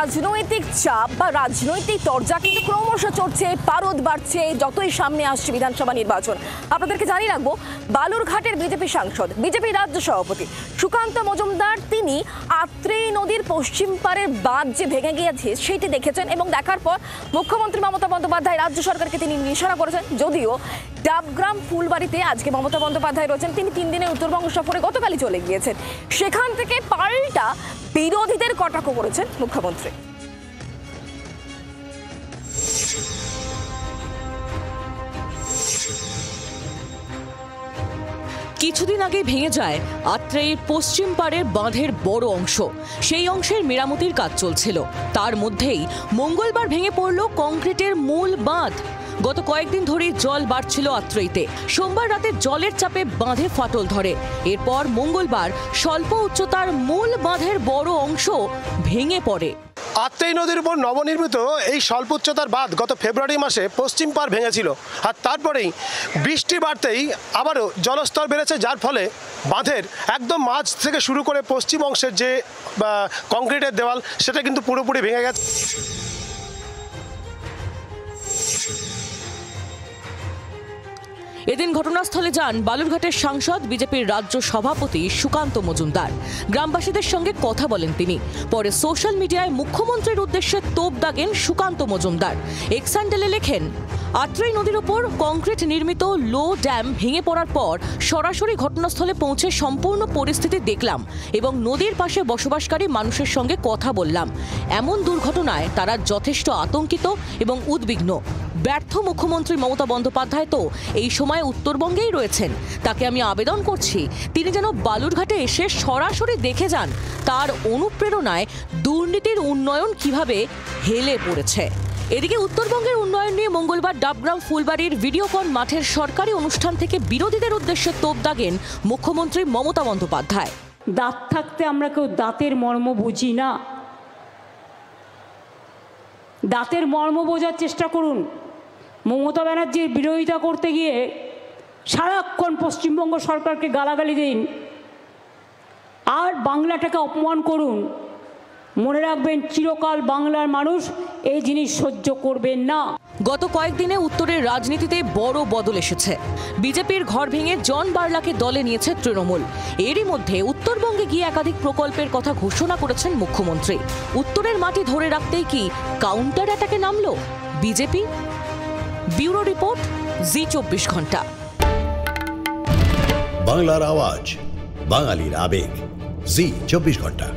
রাজনৈতিক চাপ বা রাজনৈতিক তরজা কিন্তু ক্রমশ চড়ছে, পারদ বাড়ছে যতই সামনে আসছে বিধানসভা নির্বাচন। আপনাদেরকে জানিয়ে রাখবো, বালুরঘাটের বিজেপি সাংসদ, বিজেপি রাজ্য সভাপতি সুকান্ত মজুমদার তিনি আত্রেই নদীর পশ্চিম পাড়ের বাঁধ যে ভেঙে গিয়েছে সেটি দেখেছেন এবং দেখার পর মুখ্যমন্ত্রী মমতা বন্দ্যোপাধ্যায় রাজ্য সরকারকে তিনি নিশানা করেছেন। যদিও ডাবগ্রাম ফুলবাড়িতে আজকে মমতা বন্দ্যোপাধ্যায় রয়েছেন, তিনি 3 দিনের উত্তরবঙ্গ সফরে গতকালই চলে গিয়েছেন। সেখান থেকে পাল্টা বিরোধীদের কটাক্ষ করেছেন মুখ্যমন্ত্রী। কিছুদিন আগে ভেঙে যায় আত্রেইর পশ্চিম পাড়ের বাঁধের বড় অংশ। সেই অংশের মেরামতির কাজ চলছিল, তার মধ্যেই মঙ্গলবার ভেঙে পড়ল কংক্রিটের মূল বাঁধ। গত কয়েকদিন ধরেই জল বাড়ছিল আত্রেইতে। সোমবার রাতে জলের চাপে বাঁধে ফাটল ধরে। এরপর মঙ্গলবার স্বল্প উচ্চতার মূল বাঁধের বড় অংশ ভেঙে পড়ে। আত্রেই নদীর উপর নবনির্মিত এই স্বল্প উচ্চতার বাঁধ গত ফেব্রুয়ারি মাসে পশ্চিম পাড় ভেঙেছিল, আর তারপরেই বৃষ্টি বাড়তেই আবারও জলস্তর বেড়েছে, যার ফলে বাঁধের একদম মাঝ থেকে শুরু করে পশ্চিম অংশের যে কংক্রিটের দেওয়াল সেটা কিন্তু পুরোপুরি ভেঙে গেছে। এদিন ঘটনাস্থলে যান বালুরঘাটের সাংসদ, বিজেপির রাজ্য সভাপতি সুকান্ত মজুমদার। গ্রামবাসীদের সঙ্গে কথা বলেন তিনি। পরে সোশ্যাল মিডিয়ায় মুখ্যমন্ত্রীর উদ্দেশ্যে তোপ দাগেন সুকান্ত মজুমদার। এক্স হ্যান্ডেলে লেখেন, আত্রেই নদীর ওপর কংক্রিট নির্মিত লো ড্যাম ভেঙে পড়ার পর সরাসরি ঘটনাস্থলে পৌঁছে সম্পূর্ণ পরিস্থিতি দেখলাম এবং নদীর পাশে বসবাসকারী মানুষের সঙ্গে কথা বললাম। এমন দুর্ঘটনায় তারা যথেষ্ট আতঙ্কিত এবং উদ্বিগ্ন। ব্যর্থ মুখ্যমন্ত্রী মমতা বন্দ্যোপাধ্যায় তো এই সময় উত্তরবঙ্গেই রয়েছেন। তাকে আমি আবেদন করছি তিনি যেন বালুরঘাটে এসে সরাসরি দেখে যান তার অনুপ্রেরণায় দুর্নীতির উন্নয়ন কিভাবে হেলে পড়েছে। এদিকে উত্তরবঙ্গের উন্নয়ন নিয়ে মঙ্গলবার ডাবগ্রাম ফুলবাড়ির ভিডিওকন মাঠের সরকারি অনুষ্ঠান থেকে বিরোধীদের উদ্দেশ্যে তোপ দাগেন মুখ্যমন্ত্রী মমতা বন্দ্যোপাধ্যায়। দাঁত থাকতে আমরা কেউ দাঁতের মর্ম বুঝি না। দাঁতের মর্ম বোঝার চেষ্টা করুন। মমতা ব্যানার্জির বিরোধিতা করতে গিয়ে সারাক্ষণ পশ্চিমবঙ্গ সরকারকে গালাগালি দিন আর বাংলাটাকে অপমান করুন। মনে রাখবেন, চিরকাল বাংলার মানুষ এই জিনিস সহ্য করবেন না। গত কয়েকদিনে উত্তরের রাজনীতিতে বড় বদল এসেছে। বিজেপির ঘর ভেঙে জন বার্লাকে দলে নিয়েছে তৃণমূল। এরই মধ্যে উত্তরবঙ্গে গিয়ে একাধিক প্রকল্পের কথা ঘোষণা করেছেন মুখ্যমন্ত্রী। উত্তরের মাটি ধরে রাখতেই কি কাউন্টার অ্যাটাকে নামল বিজেপি? ব্যুরো রিপোর্ট, জি24 ঘন্টা। বাংলার আওয়াজ, বাঙালির আবেগ, জি24 ঘন্টা।